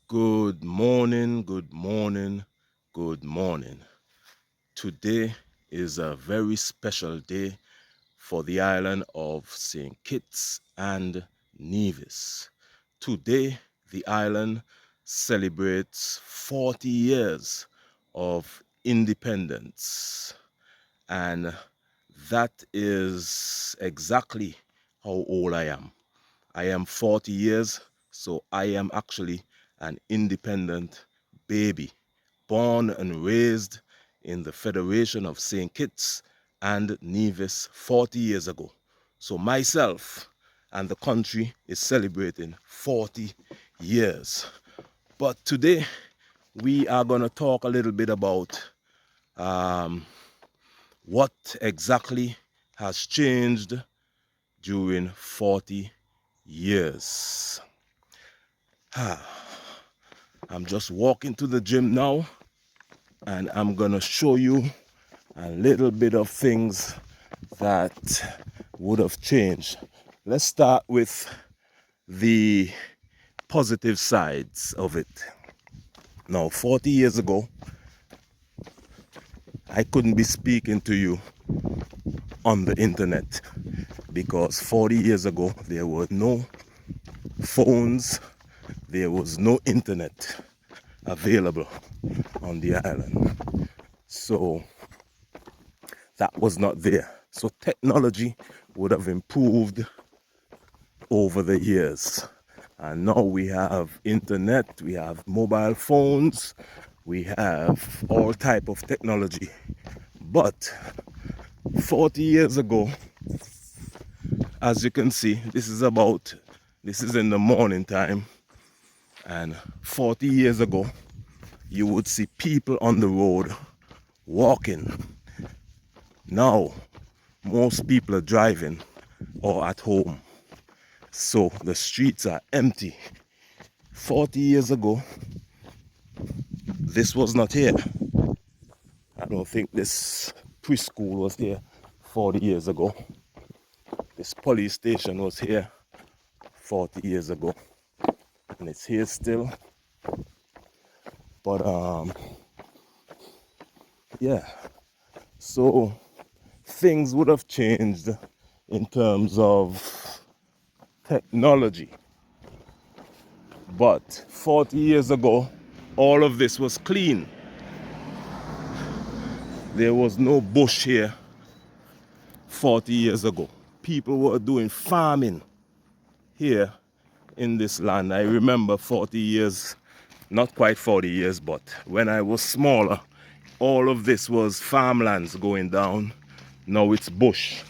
Good morning, good morning, good morning. Today is a very special day for the island of St. Kitts and Nevis. Today, the island celebrates 40 years of independence, and that is exactly how old I am. I am 40 years, so I am actually an independent baby, born and raised in the Federation of St. Kitts and Nevis 40 years ago. So myself and the country is celebrating 40 years. But today we are going to talk a little bit about what exactly has changed during 40 years. I'm just walking to the gym now, and I'm gonna show you a little bit of things that would have changed. Let's start with the positive sides of it. Now, 40 years ago, I couldn't be speaking to you on the internet because 40 years ago there were no phones, there was no internet available on the island. So that was not there. So technology would have improved over the years. And now we have internet, we have mobile phones, we have all type of technology. But 40 years ago, as you can see, this is in the morning time. And 40 years ago, you would see people on the road walking. Now, most people are driving or at home. So the streets are empty. 40 years ago, this was not here. I don't think this preschool was here 40 years ago. This police station was here 40 years ago. And it's here still. But yeah. So things would have changed in terms of technology. But 40 years ago, all of this was clean. There was no bush here 40 years ago. People were doing farming here in this land. I remember 40 years, not quite 40 years, but when I was smaller, all of this was farmlands going down. Now it's bush.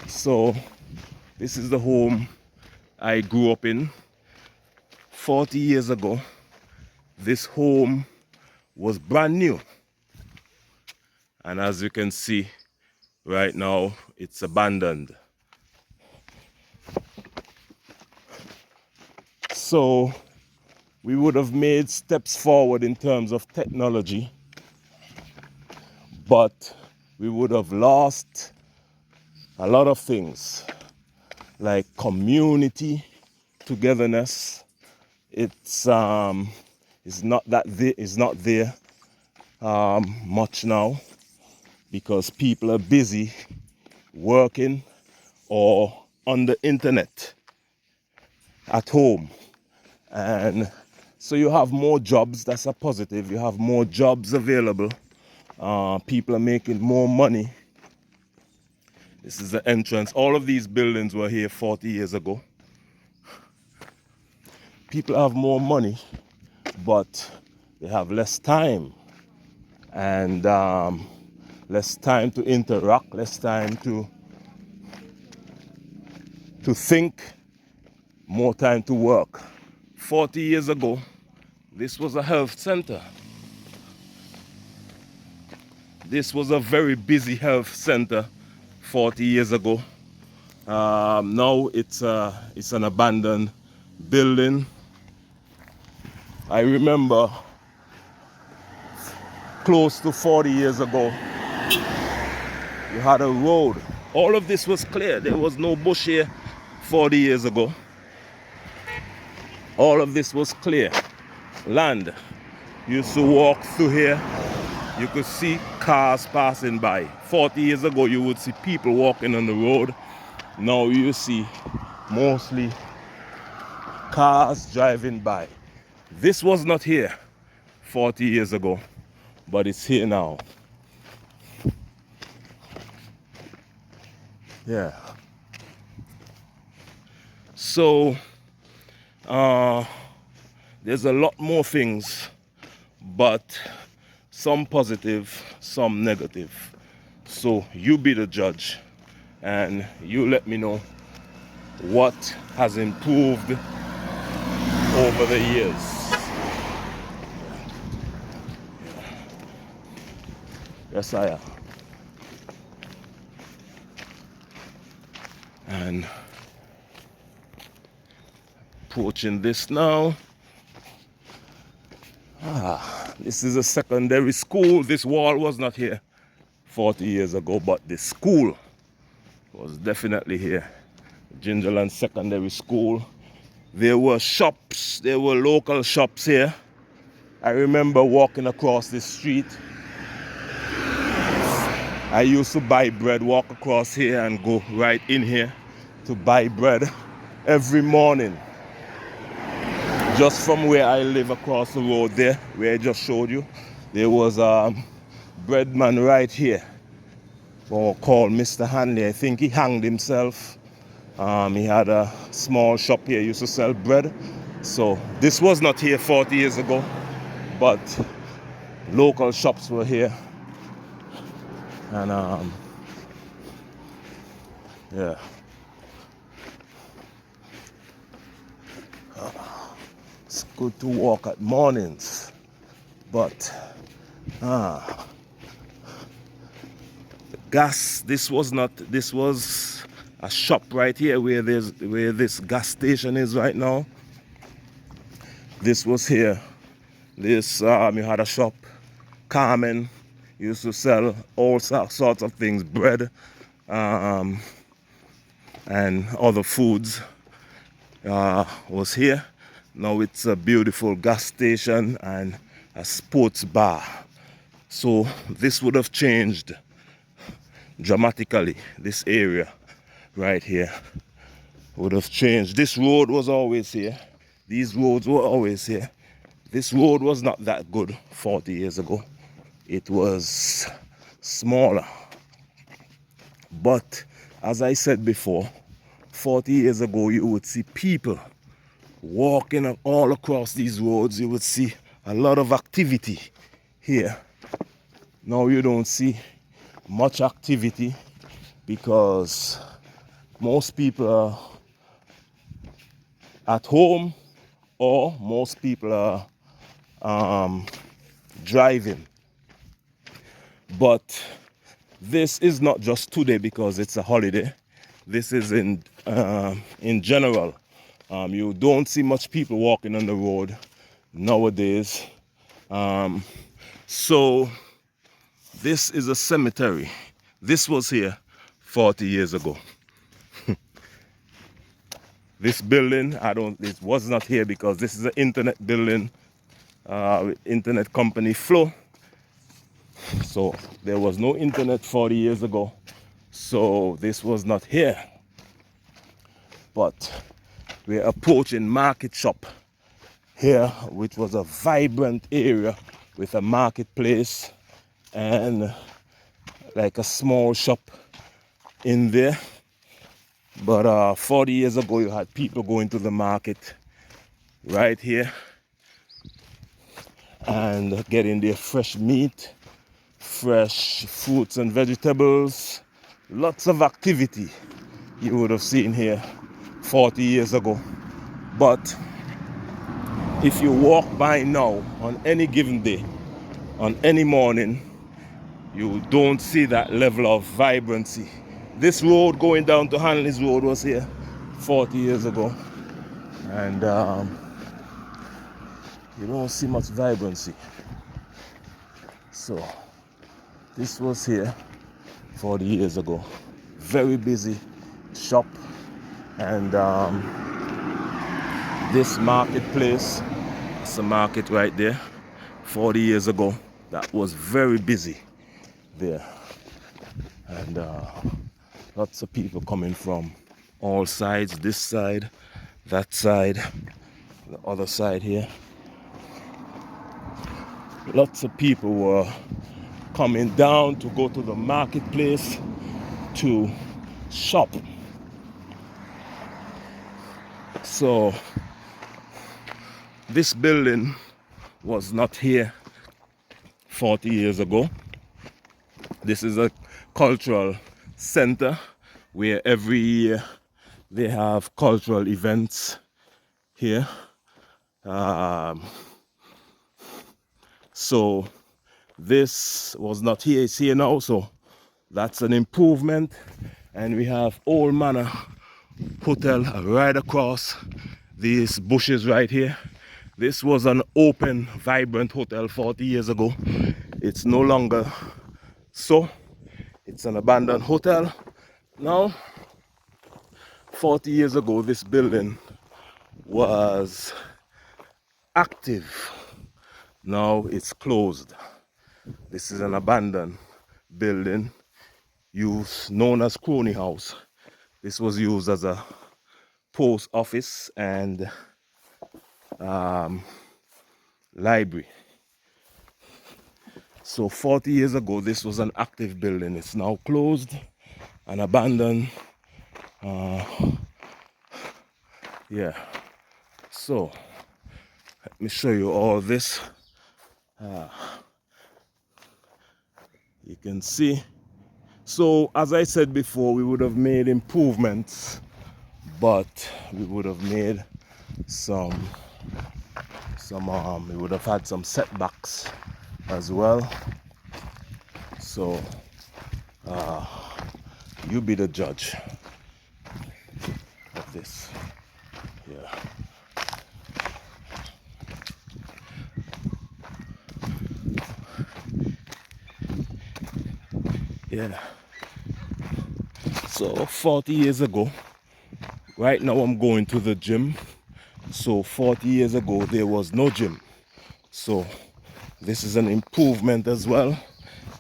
So this is the home I grew up in. 40 years ago, this home was brand new. And as you can see, right now, it's abandoned. So we would have made steps forward in terms of technology, but we would have lost a lot of things like community togetherness. It's not there much now because people are busy working or on the internet at home. And so you have more jobs. That's a positive. You have more jobs available. People are making more money. This is the entrance. All of these buildings were here 40 years ago. People have more money, but they have less time and less time to interact, less time to think, more time to work. 40 years ago, this was a health center. This was a very busy health center 40 years ago. Now it's an abandoned building. I remember close to 40 years ago, you had a road. All of this was clear. There was no bush here 40 years ago. All of this was clear land. You used to walk through here, you could see cars passing by. 40 years ago, you would see people walking on the road. Now you see mostly cars driving by. This was not here 40 years ago, but it's here now. Yeah. So, there's a lot more things, but some positive, some negative. So you be the judge and you let me know what has improved over the years. Yes, I am. And approaching this now. This is a secondary school. This wall was not here 40 years ago, but the school was definitely here. Gingerland Secondary School. There were shops, there were local shops here. I remember walking across the street. I used to buy bread, walk across here and go right in here to buy bread every morning. Just from where I live across the road there, where I just showed you, there was a bread man right here called Mr. Hanley. I think he hanged himself. He had a small shop here, used to sell bread. So this was not here 40 years ago, but local shops were here. And yeah. It's good to walk at mornings, but the gas, this was a shop right here where this gas station is right now. This was here. This you had a shop. Carmen used to sell all sorts of things, bread and other foods. Was here. Now it's a beautiful gas station and a sports bar. So this would have changed dramatically. This area right here would have changed. This road was always here. These roads were always here. This road was not that good 40 years ago. It was smaller. But as I said before, 40 years ago you would see people walking all across these roads. You would see a lot of activity here. Now you don't see much activity because most people are at home or most people are driving. But this is not just today because it's a holiday. This is in general. You don't see much people walking on the road nowadays. So this is a cemetery. This was here 40 years ago. This building, it was not here because this is an internet building, internet company Flow. So there was no internet 40 years ago. So this was not here. But we're approaching Market Shop here, which was a vibrant area with a marketplace and like a small shop in there. But 40 years ago, you had people going to the market right here and getting their fresh meat, fresh fruits and vegetables. Lots of activity you would have seen here 40 years ago. But if you walk by now on any given day, on any morning, you don't see that level of vibrancy. This road going down to Hanley's Road was here 40 years ago. And you don't see much vibrancy. So this was here 40 years ago. Very busy shop and This marketplace, it's a market right there. 40 years ago, that was very busy there. And lots of people coming from all sides, this side, that side, the other side here. Lots of people were coming down to go to the marketplace to shop. So this building was not here 40 years ago. This is a cultural center where every year they have cultural events here. So this was not here, it's here now, so that's an improvement. And we have Old Manor Hotel right across these bushes right here. This was an open, vibrant hotel 40 years ago. It's no longer so. It's an abandoned hotel now. 40 years ago, this building was active. Now it's closed. This is an abandoned building known as Crony House. This was used as a post office and library. So 40 years ago, this was an active building. It's now closed and abandoned. Yeah. So let me show you all this. You can see. So as I said before, we would have made improvements, but we would have made we would have had some setbacks as well. So you be the judge of this. Yeah. Yeah. So 40 years ago, right now I'm going to the gym. So 40 years ago, there was no gym. So this is an improvement as well.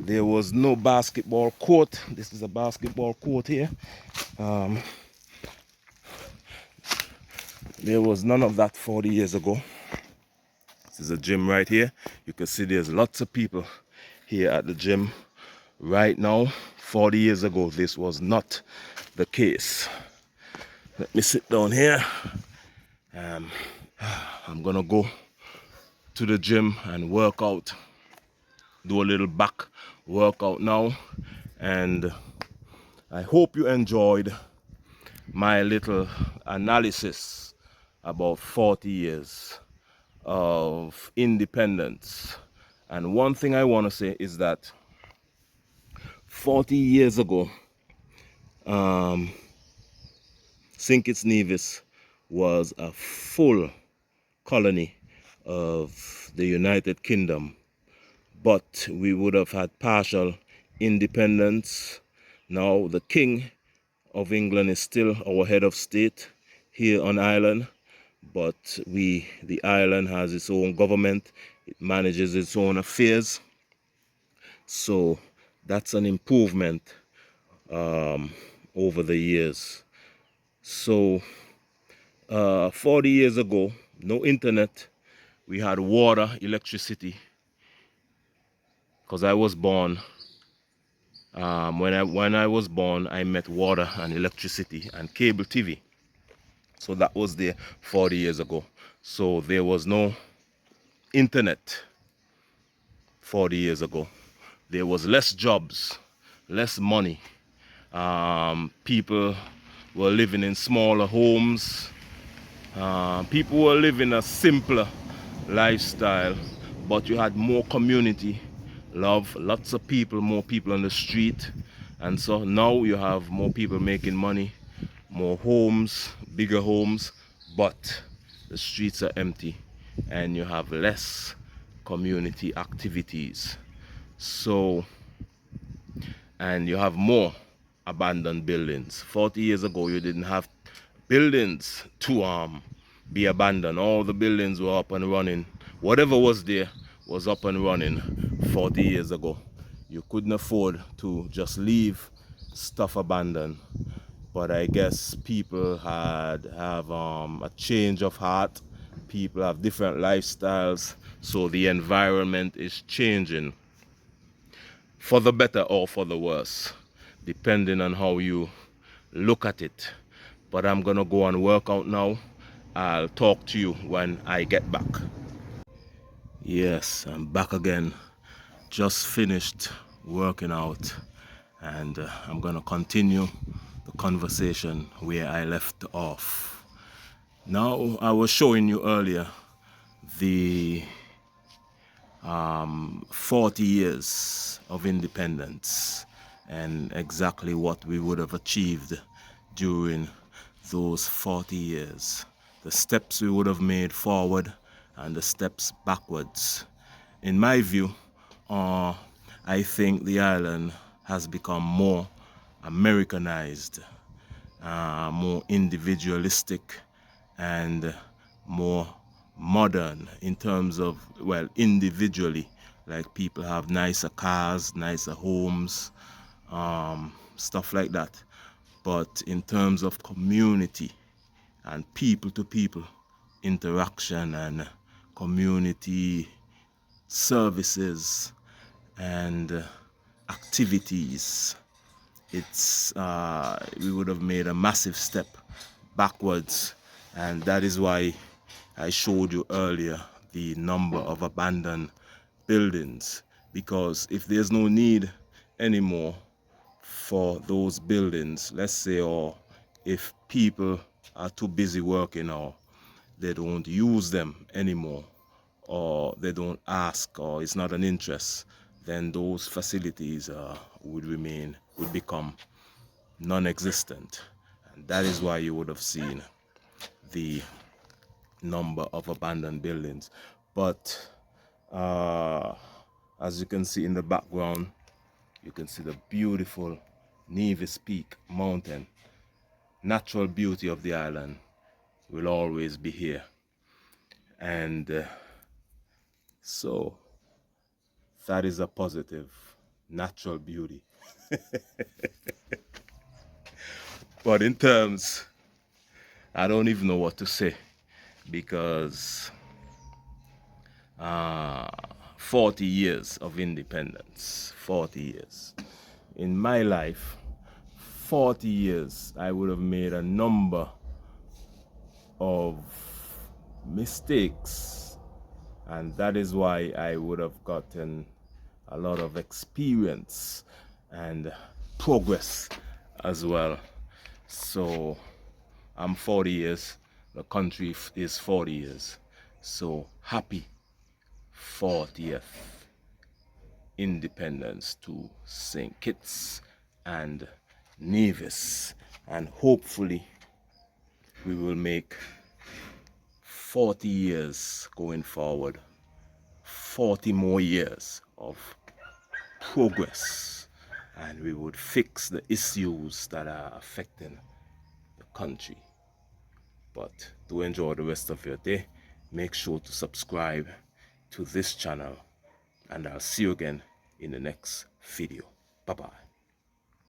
There was no basketball court. This is a basketball court here. There was none of that 40 years ago. This is a gym right here. You can see there's lots of people here at the gym right now. 40 years ago, this was not the case. Let me sit down here. I'm gonna go to the gym and work out, do a little back workout now. And I hope you enjoyed my little analysis about 40 years of independence. And one thing I want to say is that 40 years ago, kitts-nevis was a full colony of the United Kingdom, but we would have had partial independence. Now the King of England is still our head of state here on Ireland, but the island has its own government. It manages its own affairs. So that's an improvement over the years. So 40 years ago, no internet. We had water, electricity. Because I was born, when I was born, I met water and electricity and cable TV. So that was there 40 years ago. So there was no internet 40 years ago. There was less jobs, less money. People were living in smaller homes. People were living a simpler lifestyle, but you had more community love, lots of people, more people on the street. And so now you have more people making money, more homes, bigger homes, but the streets are empty and you have less community activities. So, and you have more abandoned buildings. 40 years ago, you didn't have buildings to be abandoned. All the buildings were up and running. Whatever was there was up and running 40 years ago. You couldn't afford to just leave stuff abandoned. But I guess people have a change of heart. People have different lifestyles, so the environment is changing for the better or for the worse, depending on how you look at it. But I'm gonna go and work out now. I'll talk to you when I get back. Yes, I'm back again. Just finished working out, and I'm gonna continue the conversation where I left off. Now, I was showing you earlier the 40 years of independence and exactly what we would have achieved during those 40 years. The steps we would have made forward and the steps backwards. In my view, I think the island has become more Americanized, more individualistic, and more modern in terms of, well, individually, like people have nicer cars, nicer homes, stuff like that. But in terms of community and people to people interaction and community services and activities, it's we would have made a massive step backwards. And that is why I showed you earlier the number of abandoned buildings, because if there's no need anymore for those buildings, let's say, or if people are too busy working, or they don't use them anymore, or they don't ask, or it's not an interest, then those facilities would become non-existent. And that is why you would have seen the number of abandoned buildings. But as you can see in the background, you can see the beautiful Nevis Peak mountain. Natural beauty of the island will always be here. And so that is a positive, natural beauty. But in terms, I don't even know what to say, because 40 years of independence, 40 years. In my life, 40 years, I would have made a number of mistakes, and that is why I would have gotten a lot of experience and progress as well. So I'm 40 years, the country is 40 years. So happy 40th independence to St. Kitts and Nevis. And hopefully we will make 40 years going forward, 40 more years of progress, and we would fix the issues that are affecting the country. But to enjoy the rest of your day, make sure to subscribe to this channel, and I'll see you again in the next video. Bye bye.